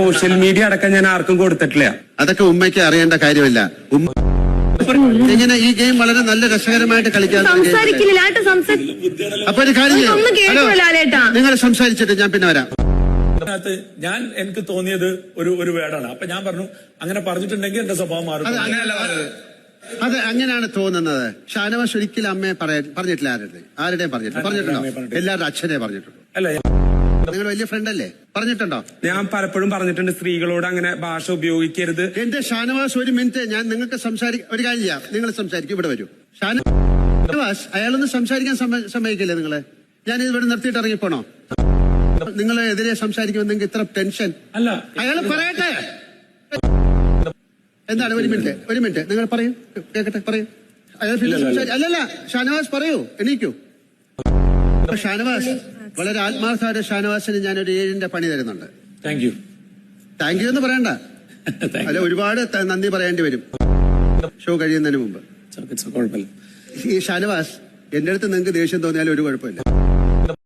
Social media അടക്കം ഞാൻ ആർക്കും കൊടുത്തിട്ടില്ല. അതൊക്കെ ഉമ്മയ്ക്ക് അറിയേണ്ട കാര്യമില്ല. ഇങ്ങനെ ഈ ഗെയിം വളരെ നല്ല രസകരമായിട്ട് കളിക്കാൻ അപ്പൊ ഒരു കാര്യം നിങ്ങൾ സംസാരിച്ചിട്ട് ഞാൻ പിന്നെ വരാം. എനിക്ക് തോന്നിയത് ഒരു വേർഡാണ്. അപ്പൊ ഞാൻ പറഞ്ഞു അങ്ങനെ പറഞ്ഞിട്ടുണ്ടെങ്കിൽ എന്റെ സ്വഭാവം മാറും. അത് അങ്ങനെയാണ് തോന്നുന്നത്. ഷാനവാസ് ഒരിക്കലും അമ്മയെ പറഞ്ഞിട്ടില്ല. ആരുടെയും പറഞ്ഞിട്ടുണ്ടോ? എല്ലാവരുടെ അച്ഛനെ പറഞ്ഞിട്ടുണ്ടോ? അല്ല, നിങ്ങൾ വലിയ ഫ്രണ്ട് അല്ലേ? പറഞ്ഞിട്ടുണ്ടോ? ഞാൻ പലപ്പോഴും പറഞ്ഞിട്ടുണ്ട് സ്ത്രീകളോട് അങ്ങനെ ഭാഷ ഉപയോഗിക്കരുത്. എന്റെ ഷാനവാസ് ഒരു മിനിറ്റ്, ഞാൻ നിങ്ങൾക്ക് ഒരു കാര്യം ചെയ്യാം. നിങ്ങൾ സംസാരിക്കും, ഇവിടെ വരൂ. ഷാനവാസ് അയാളൊന്ന് സംസാരിക്കാൻ സമ്മതിക്കില്ലേ നിങ്ങളെ? ഞാൻ ഇവിടെ നിർത്തിയിട്ട് ഇറങ്ങിപ്പോണോ? നിങ്ങളെ എതിരെ സംസാരിക്കുമ്പോൾ നിങ്ങൾക്ക് ഇത്ര ടെൻഷൻ? അല്ല, അയാൾ പറയട്ടെ. എന്താണ്? ഒരു മിനിറ്റ് നിങ്ങൾ പറയൂ, കേക്കട്ടെ, പറയൂ. അയാൾ അല്ലല്ല, ഷാനവാസ് പറയൂ, എണീക്കൂ. ഷാനവാസ് വളരെ ആത്മാർത്ഥമായ ഷാനവാസിന് ഞാൻ ഒരു 7ന്റെ പണി തരുന്നുണ്ട്. താങ്ക് യു എന്ന് പറയണ്ട. അല്ല, ഒരുപാട് നന്ദി പറയേണ്ടി വരും ഷോ കഴിയുന്നതിന് മുമ്പ്. ഈ ഷാനവാസ്, എന്റെ അടുത്ത് നിങ്ങൾക്ക് ദേഷ്യം തോന്നിയാലും ഒരു കുഴപ്പമില്ല.